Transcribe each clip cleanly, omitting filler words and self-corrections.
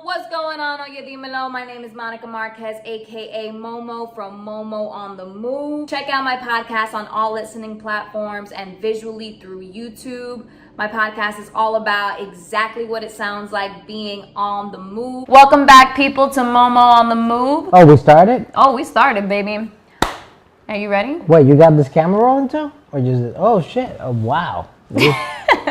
What's going on, Oye Dimelo? My name is Monica Marquez, aka Momo from MoMo On The Move. Check out my podcast on all listening platforms and visually through YouTube. My podcast is all about exactly what it sounds like being on the move. Welcome back, people, to MoMo On The Move. Oh, we started? Oh, we started, baby. Are you ready? Wait, you got this camera rolling too? Or just, oh shit, oh wow.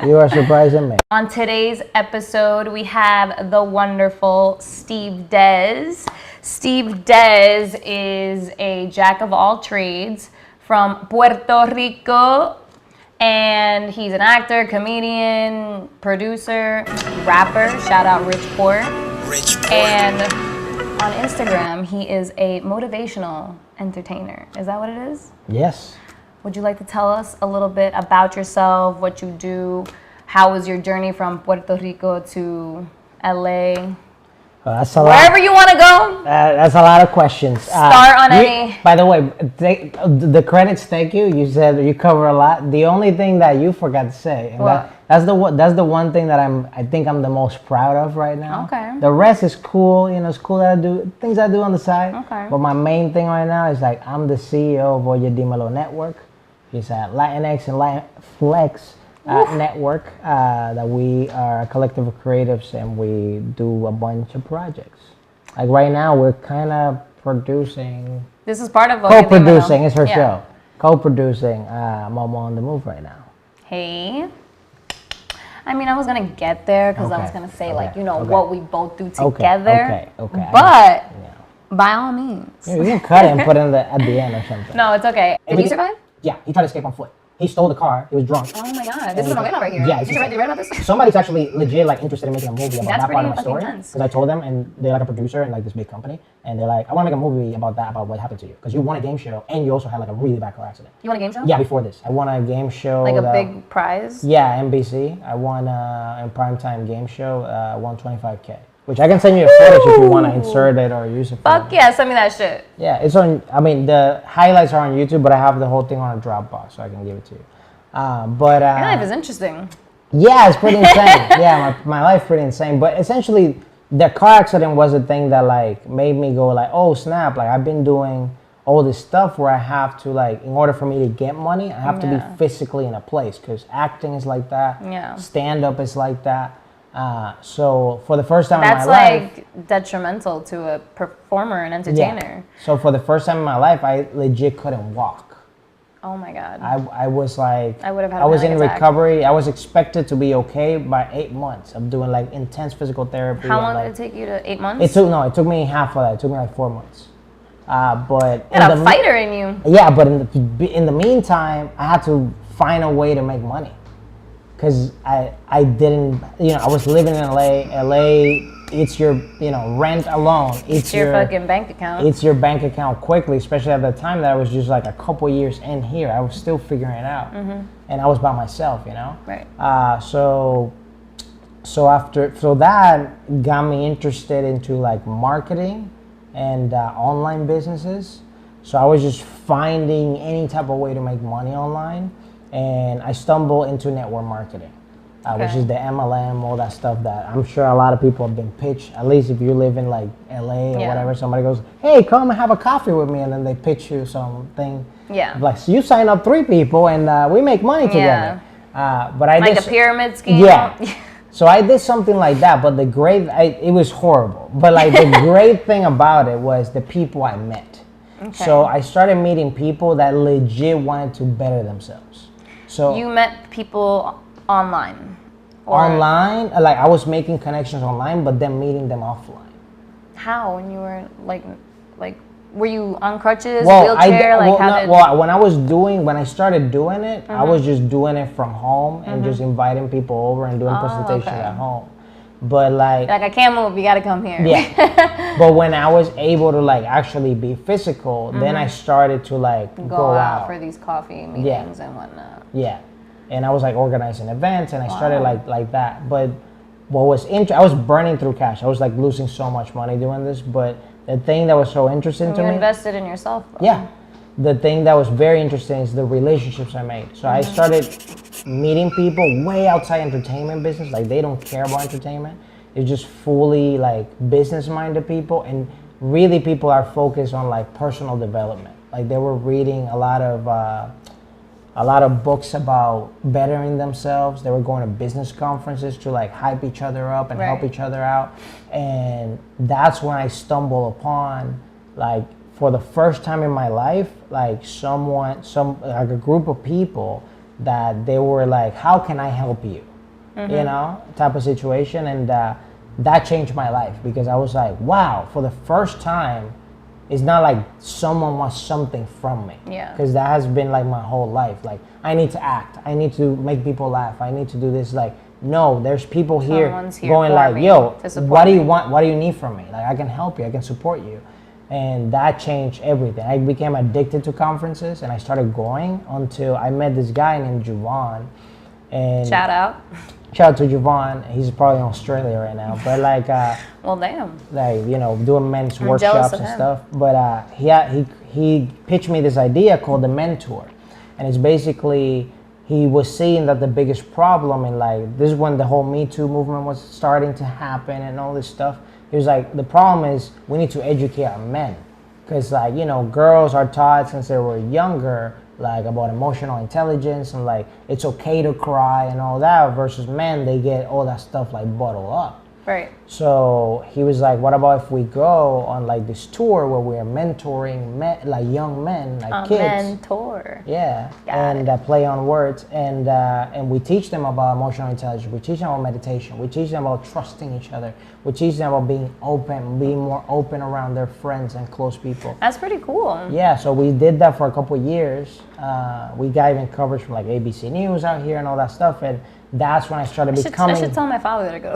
You are surprising me. On today's episode, we have the wonderful Steve Dez. Steve Dez is a jack of all trades from Puerto Rico, and he's an actor, comedian, producer, rapper. Shout out Rich Poor. And on Instagram, he is a motivational entertainer. Is that what it is? Yes. Would you like to tell us a little bit about yourself, what you do? How was your journey from Puerto Rico to LA? That's a Wherever you want to go. That's a lot of questions. Start on any. By the way, the credits, thank you. You said you cover a lot. The only thing that you forgot to say, and that's the one thing that I think I'm the most proud of right now. Okay. The rest is cool. It's cool that I do things I do on the side. Okay. But my main thing right now is like I'm the CEO of Oye Dimelo Network. It's a latinx and latinx network that we are a collective of creatives, and we do a bunch of projects. Like right now, we're kind of producing. This is part of co-producing. It's her show. Co-producing MoMo On The Move right now. Hey. I mean, I was gonna get there because I was gonna say what we both do together. Okay. But by all means, you can cut it and put it at the end or something. No, it's okay. Did he survive? Yeah, he tried to escape on foot. He stole the car. He was drunk. Oh my god, this is what I'm right here. Yeah, did you read about this? Somebody's actually legit interested in making a movie about that part of my story. Because I told them, and they're like a producer in this big company, and they're like, I want to make a movie about what happened to you, because you won a game show and you also had a really bad car accident. You won a game show? Yeah, before this, I won a game show. Like a big prize? Yeah, NBC. I won a primetime game show. Won $25K. Which I can send you a footage if you want to insert it or use it. Fuck yeah, send me that shit. Yeah, it's on. I mean, the highlights are on YouTube, but I have the whole thing on a Dropbox, so I can give it to you. But your life is interesting. Yeah, it's pretty insane. Yeah, my life's pretty insane. But essentially, the car accident was the thing that made me go oh snap! I've been doing all this stuff where I have to in order for me to get money, I have to be physically in a place, because acting is like that. Yeah. Stand up is like that. So for the first time in my life, that's detrimental to a performer and entertainer. Yeah. So for the first time in my life, I legit couldn't walk. Oh my god. I was I would have had. I was in recovery. I was expected to be okay by 8 months of doing intense physical therapy. How long did it take you to 8 months? It took me half of that. It took me 4 months. But you had a fighter in you. Yeah, but in the meantime, I had to find a way to make money. Because I didn't, I was living in LA. LA, it's your, rent alone. It's your fucking bank account. It's your bank account quickly, especially at the time that I was just a couple years in here. I was still figuring it out. Mm-hmm. And I was by myself, Right. So that got me interested into marketing and online businesses. So I was just finding any type of way to make money online. And I stumbled into network marketing, which is the MLM, all that stuff that I'm sure a lot of people have been pitched. At least if you live in LA or whatever, somebody goes, hey, come and have a coffee with me. And then they pitch you something. Yeah. So you sign up 3 people and we make money together. But I did a pyramid scheme. Yeah. So I did something like that. But it was horrible. But the great thing about it was the people I met. Okay. So I started meeting people that legit wanted to better themselves. So you met people online? Online? I was making connections online, but then meeting them offline. How? When you were were you on crutches, wheelchair? When I started doing it, I was just doing it from home and just inviting people over and doing presentations at home. But I can't move, you gotta come here. Yeah. But when I was able to actually be physical, then I started to go out for these coffee meetings and whatnot. Yeah. And I was organizing events, and I started like that. But what was I was burning through cash. I was losing so much money doing this. But the thing that was so interesting to me, you invested in yourself. Bro. Yeah. The thing that was very interesting is the relationships I made. So I started meeting people way outside entertainment business. They don't care about entertainment. It's just fully like business-minded people, and really people are focused on like personal development. Like they were reading a lot of books about bettering themselves. They were going to business conferences to like hype each other up and help each other out. And that's when I stumbled upon, like, for the first time in my life, like like a group of people that they were like, how can I help you? You know, type of situation. And that changed my life, because I was like, wow, for the first time, it's not like someone wants something from me. Yeah. Because that has been like my whole life. Like, I need to act. I need to make people laugh. I need to do this. Like, no, there's people here going like, yo, what do you want? What do you need from me? Like, I can help you. I can support you. And that changed everything. I became addicted to conferences, and I started going until I met this guy named Javon. And shout out to Javon. He's probably in Australia right now, but like, well, damn, like, you know, doing men's workshops and stuff. But he pitched me this idea called the Mentor, and it's basically, he was seeing that the biggest problem in, like, this is when the whole Me Too movement was starting to happen and all this stuff. He was like, the problem is we need to educate our men, because, like, you know, girls are taught since they were younger, like, about emotional intelligence and like it's okay to cry and all that, versus men, they get all that stuff like bottled up. Right. So he was like, what about if we go on like this tour where we are mentoring men, like young men, like kids. Mentor. Yeah. And play on words, and we teach them about emotional intelligence. We teach them about meditation. We teach them about trusting each other. We teach them about being open, being more open around their friends and close people. That's pretty cool. Yeah. So we did that for a couple of years. We got even coverage from like ABC News out here and all that stuff, and that's when I started becoming. I should tell my father to go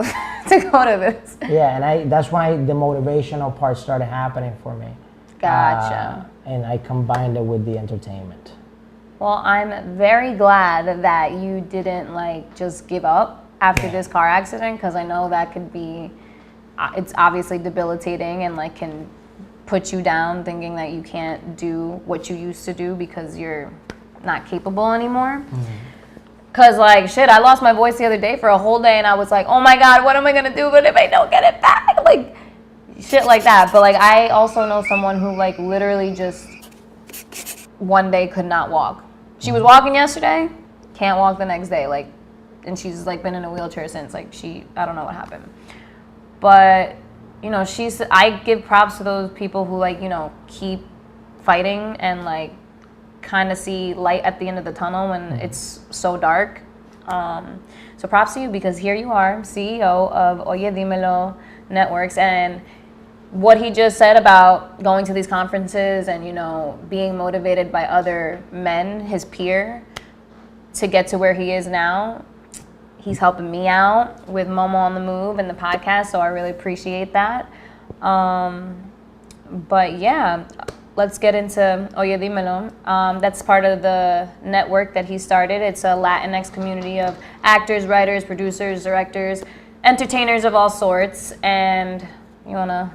to this. Yeah, and that's why the motivational part started happening for me. Gotcha. And I combined it with the entertainment. Well, I'm very glad that you didn't like just give up after this car accident, because I know that could be, it's obviously debilitating and like can put you down thinking that you can't do what you used to do because you're not capable anymore. Cause like shit, I lost my voice the other day for a whole day, and I was like, oh my god, what am I gonna do? But if I don't get it back, like shit like that. But like I also know someone who like literally just one day could not walk. She was walking yesterday, can't walk the next day, like, and she's like been in a wheelchair since. Like I don't know what happened. But you know, I give props to those people who like, you know, keep fighting and like kind of see light at the end of the tunnel when it's so dark. So props to you, because here you are, CEO of Oye Dimelo Networks, and what he just said about going to these conferences and, you know, being motivated by other men, his peer, to get to where he is now. He's helping me out with MoMo On The Move and the podcast, so I really appreciate that. But yeah, let's get into Oye Dimelo. That's part of the network that he started. It's a Latinx community of actors, writers, producers, directors, entertainers of all sorts. And you want to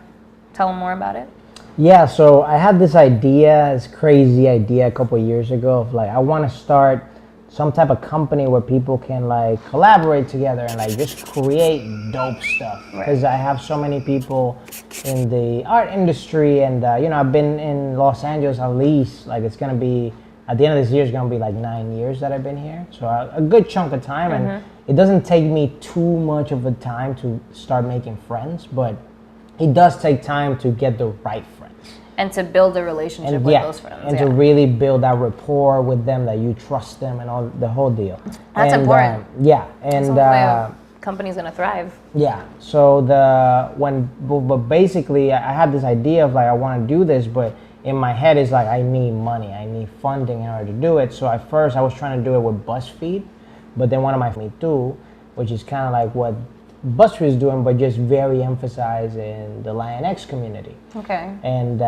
tell them more about it? Yeah, so I had this crazy idea a couple of years ago of like, I want to start some type of company where people can like collaborate together and like just create dope stuff. Because I have so many people in the art industry, and you know, I've been in Los Angeles at least, like, it's gonna be, at the end of this year, it's gonna be like 9 years that I've been here, so a good chunk of time. And it doesn't take me too much of a time to start making friends, but it does take time to get the right friends. And to build a relationship with those friends. And to really build that rapport with them, that you trust them and all the whole deal. That's important. And a company's gonna thrive. Yeah. So but basically I had this idea of like, I want to do this, but in my head is like, I need money, I need funding in order to do it. So at first I was trying to do it with BuzzFeed, but then one of my Me Too, which is kind of like what BuzzFeed is doing, but just very emphasizing the Latinx community. Okay. And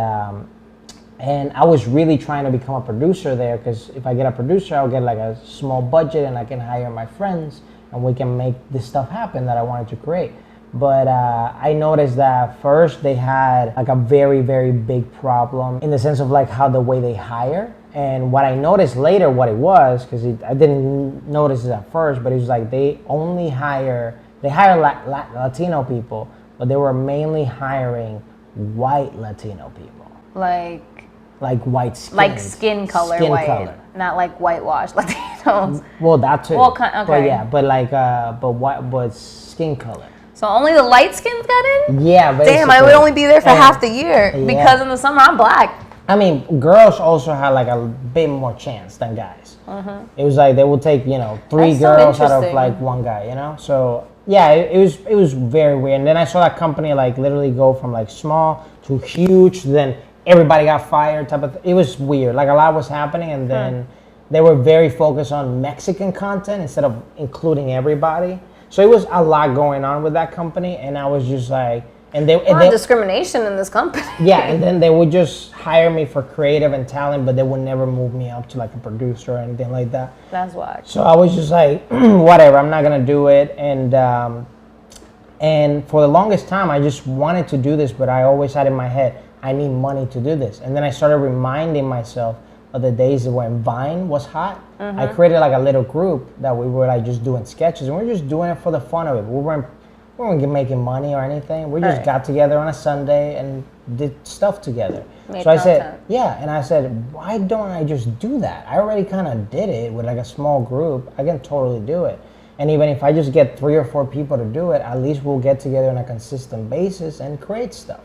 I was really trying to become a producer there, because if I get a producer, I'll get like a small budget and I can hire my friends and we can make this stuff happen that I wanted to create. But I noticed that first they had like a very, very big problem in the sense of like how the way they hire. And what I noticed later what it was, because I didn't notice it at first, but it was like they only hire They hire Latino people, but they were mainly hiring white Latino people. Like white skin. Like skin color Skin white. color. Not like whitewashed Latinos. Well, that too. Well, okay. But yeah, but skin color. So only the light skins got in? Yeah, basically. Damn, I would only be there for half the year because in the summer I'm black. I mean, girls also had like a bit more chance than guys. It was like they would take, you know, 3 girls out of like 1 guy, you know? So yeah, it was very weird. And then I saw that company like literally go from like small to huge, then everybody got fired type of it was weird. Like a lot was happening, and then they were very focused on Mexican content instead of including everybody. So it was a lot going on with that company, and I was just like, and they discrimination in this company. Yeah, and then they would just hire me for creative and talent, but they would never move me up to like a producer or anything like that. That's why. So I was just like, whatever, I'm not gonna do it. And for the longest time, I just wanted to do this, but I always had in my head, I need money to do this. And then I started reminding myself of the days when Vine was hot. I created like a little group that we were like just doing sketches, and we were just doing it for the fun of it. We weren't making money or anything. We just got together on a Sunday and did stuff together. I said, and I said, why don't I just do that? I already kind of did it with like a small group. I can totally do it. And even if I just get 3 or 4 people to do it, at least we'll get together on a consistent basis and create stuff.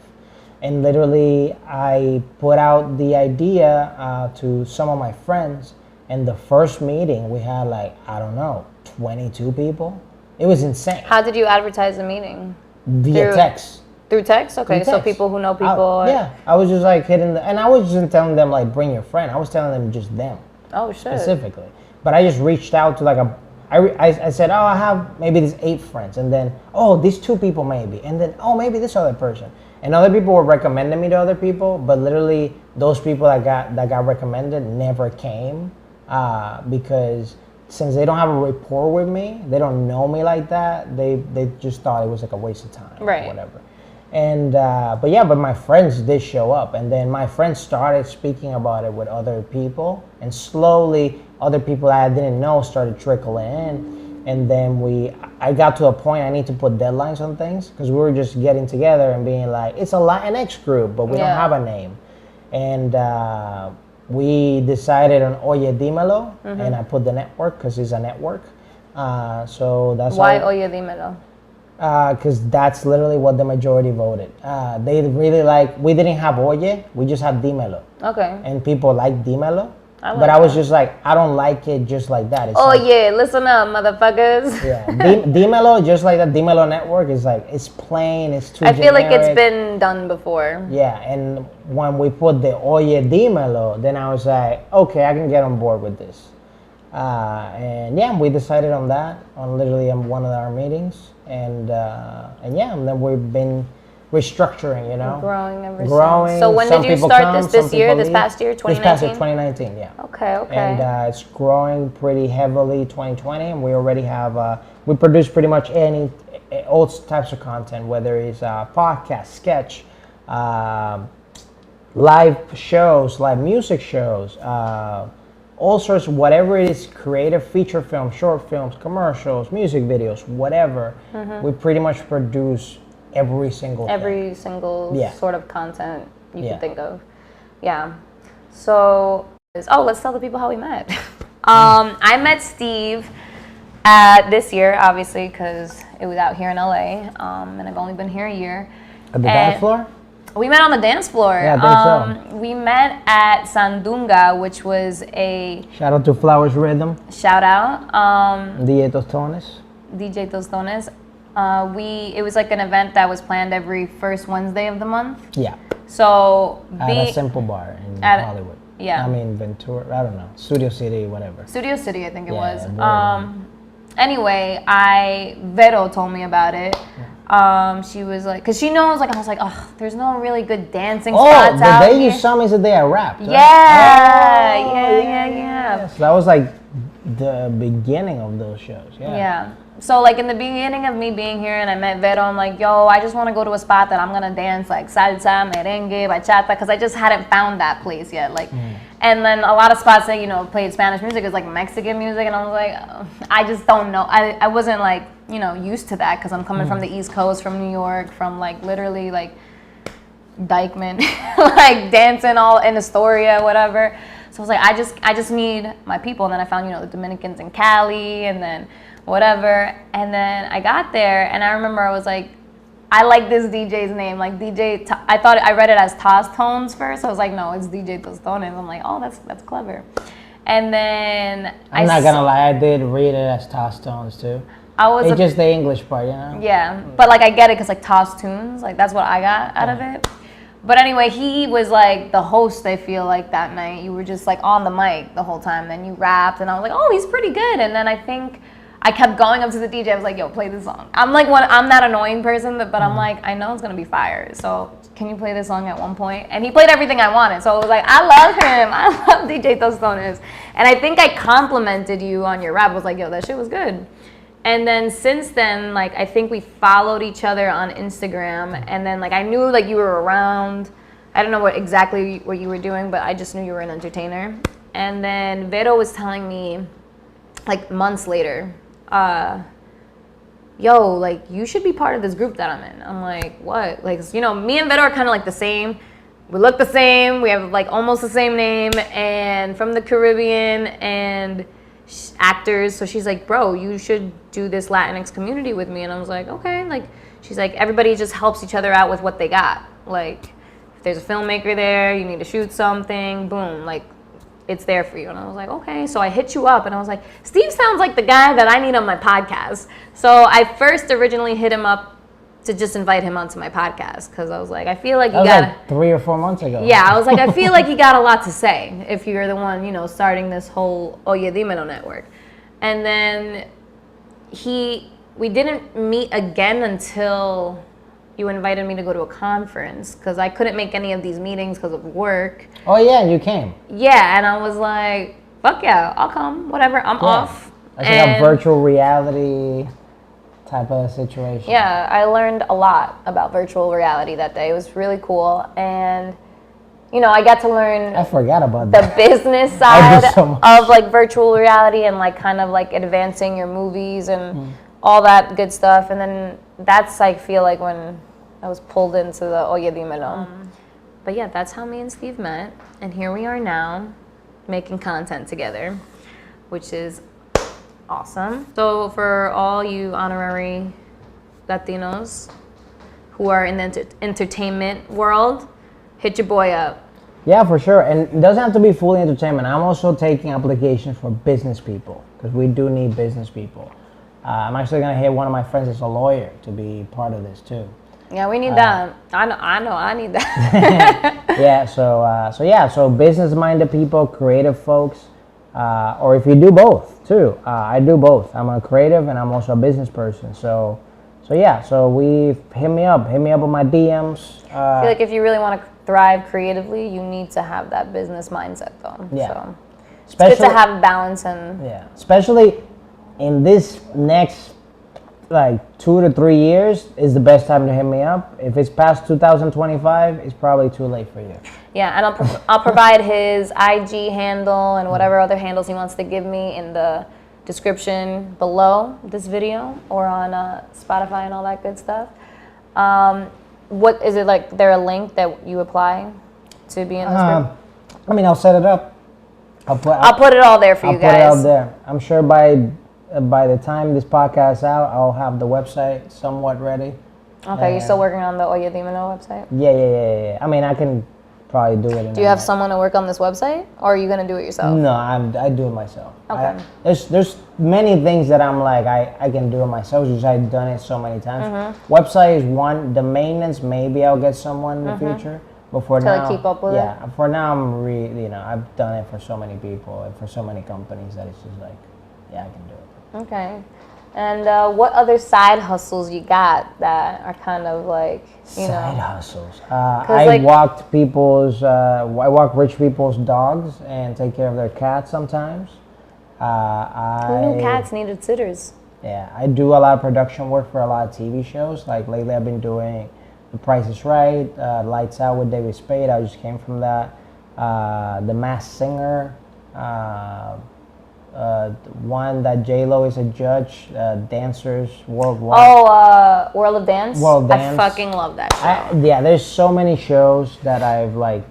And literally, I put out the idea to some of my friends. And the first meeting, we had like, I don't know, 22 people. It was insane. How did you advertise the meeting? Via text. Through text? Okay, so people who know people. I was just like hitting and I wasn't telling them like bring your friend. I was telling them just them. Oh shit. Specifically. But I just reached out to like I said, oh, I have maybe these 8 friends, and then, oh, these 2 people maybe, and then, oh, maybe this other person. And other people were recommending me to other people, but literally those people that got recommended never came because since they don't have a rapport with me, they don't know me like that, they just thought it was like a waste of time or whatever. And but my friends did show up, and then my friends started speaking about it with other people, and slowly other people that I didn't know started trickling in. And then I got to a point I need to put deadlines on things because we were just getting together and being like, it's a Latinx group, but we don't have a name. And we decided on Oye Dimelo, and I put the network because it's a network. So that's why Oye Dimelo? Because that's literally what the majority voted. They really we didn't have Oye, we just had Dimelo. Okay. And people like Dimelo. But I was just like, I don't like it just like that. It's listen up, motherfuckers. Yeah, Dimelo, just like that Dimelo Network is like, it's plain, it's too generic. I feel like it's been done before. Yeah, and when we put the Oye Dimelo, then I was like, okay, I can get on board with this. And we decided on that on literally one of our meetings, and then we've been restructuring, you know, growing. So when did you start this year? This past year, 2019. This past year, 2019, yeah. Okay. And it's growing pretty heavily 2020, and we already have we produce pretty much all types of content, whether it's podcast, sketch, live shows, live music shows. All sorts of whatever it is, creative feature films, short films, commercials, music videos, whatever. We pretty much produce every single sort of content you can think of. Yeah. So, let's tell the people how we met. I met Steve this year, obviously, because it was out here in LA, and I've only been here a year. At the dance floor? We met on the dance floor. Yeah, I think so. We met at Sandunga, which was a... Shout out to Flowers Rhythm. Shout out. DJ Tostones. DJ Tostones. It was like an event that was planned every first Wednesday of the month. Yeah. So... At a Simple Bar in Hollywood. Yeah. I mean, Ventura, I don't know. Studio City, whatever. Studio City, I think it was. Anyway, Vero told me about it. She was like, because she knows, like, I was like, oh, there's no really good dancing spots out here. You saw me is the day I rapped, right? Yeah. So that was like the beginning of those shows. Yeah. So like in the beginning of me being here and I met Vero, I'm like, yo, I just want to go to a spot that I'm gonna dance like salsa, merengue, bachata, because I just hadn't found that place yet. Like, and then a lot of spots that played Spanish music is like Mexican music, and I was like, I just don't know. I wasn't like used to that because I'm coming from the East Coast, from New York, from like literally like Dykeman, like dancing all in Astoria, whatever. So I was like, I just need my people, and then I found the Dominicans in Cali, and then whatever, and then I got there, and I remember I was like, I like this DJ's name, like I thought I read it as Tostones first. I was like, no, it's DJ Tostones. I'm like, oh, that's clever. And then I'm not gonna lie, I did read it as Tostones too. It's just the English part, Yeah, but like I get it because like Toss Tunes, like that's what I got out of it. But anyway, he was like the host, I feel like, that night. You were just like on the mic the whole time, then you rapped, and I was like, oh, he's pretty good. And then I think I kept going up to the DJ. I was like, yo, play this song. I'm that annoying person, but I'm like, I know it's going to be fire. So can you play this song at one point? And he played everything I wanted. So I was like, I love him. I love DJ Tostones. And I think I complimented you on your rap. I was like, yo, that shit was good. And then since then, like, I think we followed each other on Instagram. And then, like, I knew, like, you were around. I don't know exactly what you were doing, but I just knew you were an entertainer. And then Vero was telling me, like, months later, yo, like, you should be part of this group that I'm in. I'm like, what? Like, me and Vero are kind of like the same. We look the same. We have like almost the same name, and from the Caribbean, and actors. So she's like, bro, you should do this Latinx community with me. And I was like, okay. Like, she's like, everybody just helps each other out with what they got. Like, if there's a filmmaker there, you need to shoot something, boom, like, it's there for you. And I was like, okay. So I hit you up, and I was like, Steve sounds like the guy that I need on my podcast. So I first originally hit him up to just invite him onto my podcast, because I was like, I feel like you got like 3 or 4 months ago. Yeah, I was like, I feel like you got a lot to say if you're the one, starting this whole Oye Dimelo Network. And then we didn't meet again until you invited me to go to a conference, because I couldn't make any of these meetings because of work. Oh yeah, you came. Yeah, and I was like, fuck yeah, I'll come, whatever, I'm off. It's like a virtual reality type of situation. Yeah, I learned a lot about virtual reality that day. It was really cool, and I got to learn. I forgot about the business side of like virtual reality, and like kind of like advancing your movies and all that good stuff. And then that's, I feel like, when I was pulled into the Oye Dimelo. But yeah, that's how me and Steve met, and here we are now making content together, which is awesome. So for all you honorary Latinos who are in the entertainment world, hit your boy up. Yeah, for sure. And it doesn't have to be fully entertainment. I'm also taking applications for business people, because we do need business people. I'm actually going to hit one of my friends as a lawyer to be part of this too. Yeah, we need that. I know I need that. Yeah, so business-minded people, creative folks, or if you do both too. I do both. I'm a creative and I'm also a business person. So hit me up on my DMs. I feel like if you really want to thrive creatively, you need to have that business mindset though. Yeah. So it's good to have balance and especially in this next like 2 to 3 years is the best time to hit me up. If it's past 2025, it's probably too late for you. Yeah, and I'll provide his IG handle and whatever other handles he wants to give me in the description below this video, or on Spotify and all that good stuff. What is it like? There a link that you apply to be in this group? I mean, I'll set it up. I'll put it all there for you guys. I'll put it out there. I'm sure by the time this podcast is out, I'll have the website somewhat ready. Okay, you're still working on the Oye Dimelo website? Yeah. I mean, I can probably do it. Do you have someone to work on this website, or are you gonna do it yourself? No, I do it myself. Okay. There's many things that I'm like I can do it myself, because I've done it so many times. Website is one. The maintenance, maybe I'll get someone in the future. But for now, keep up with it. Yeah. For now, I'm really I've done it for so many people and for so many companies that it's just like, yeah, I can do it. Okay. And what other side hustles you got that are kind of like, side hustles? I walk rich people's dogs and take care of their cats sometimes. Who knew cats needed sitters? Yeah, I do a lot of production work for a lot of TV shows. Like lately, I've been doing The Price Is Right, Lights Out with David Spade. I just came from that. The Masked Singer. One that J-Lo is a judge. Dancers Worldwide. Oh, World of Dance. World Dance. I fucking love that show. Yeah, there's so many shows that I've like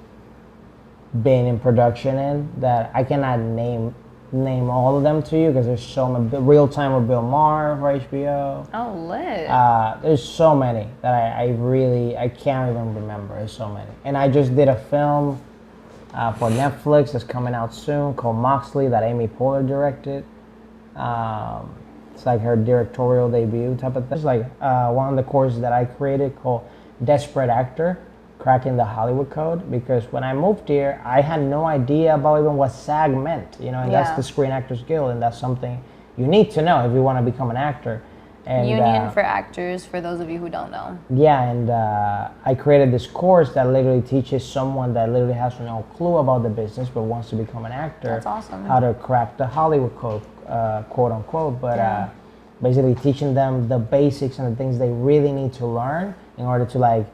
been in production in that I cannot name all of them to you because there's so many. Real Time with Bill Maher for HBO. Oh, lit. There's so many that I can't even remember. There's so many. And I just did a film for Netflix that's coming out soon called Moxley that Amy Poehler directed. It's like her directorial debut type of thing. It's like one of the courses that I created called Desperate Actor, Cracking the Hollywood Code, because when I moved here, I had no idea about even what SAG meant, and that's the Screen Actors Guild, and that's something you need to know if you want to become an actor. And, Union for Actors, for those of you who don't know. Yeah, and I created this course that literally teaches someone that literally has no clue about the business but wants to become an actor. That's awesome. How to crack the Hollywood code, quote unquote, but basically teaching them the basics and the things they really need to learn in order to like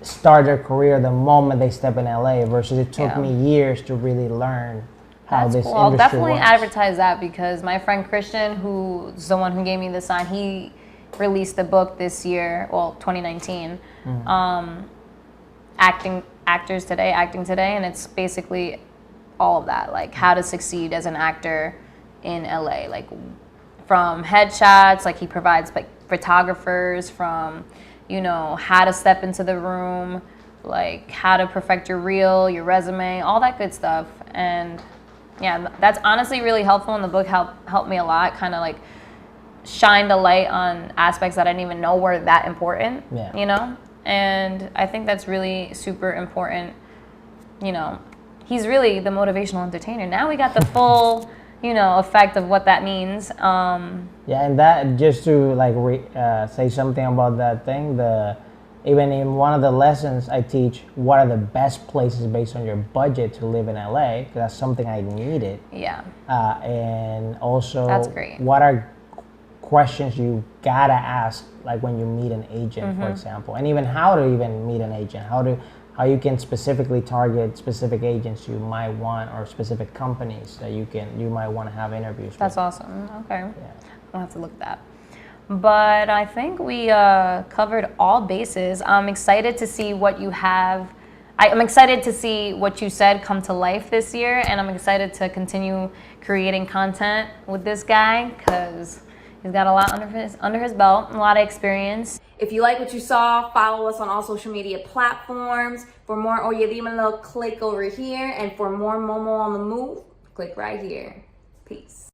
start their career the moment they step in LA versus it took me years to really learn how this industry I'll definitely works. advertise that because my friend Christian, who's the one who gave me the sign, he released a book this year, 2019, Acting Today, and it's basically all of that, like how to succeed as an actor in LA, like from headshots, like he provides like photographers, from how to step into the room, like how to perfect your reel, your resume, all that good stuff. And yeah, that's honestly really helpful, and the book helped me a lot, kind of like shined a light on aspects that I didn't even know were that important, and I think that's really super important. He's really the motivational entertainer. Now we got the full effect of what that means. Yeah, and that, just to like say something about that thing, even in one of the lessons I teach, what are the best places based on your budget to live in LA, because that's something I needed. Yeah. And also, that's great. What are questions you gotta ask, like when you meet an agent, for example, and even how to even meet an agent, how you can specifically target specific agents you might want, or specific companies that you might want to have interviews with. That's awesome. Okay. Yeah. I'll have to look at that. But I think we covered all bases. I'm excited to see what you have. I'm excited to see what you said come to life this year, and I'm excited to continue creating content with this guy because he's got a lot under his belt, a lot of experience. If you like what you saw, follow us on all social media platforms. For more Oye Dimelo, click over here, and for more MoMo on the Move, click right here. Peace.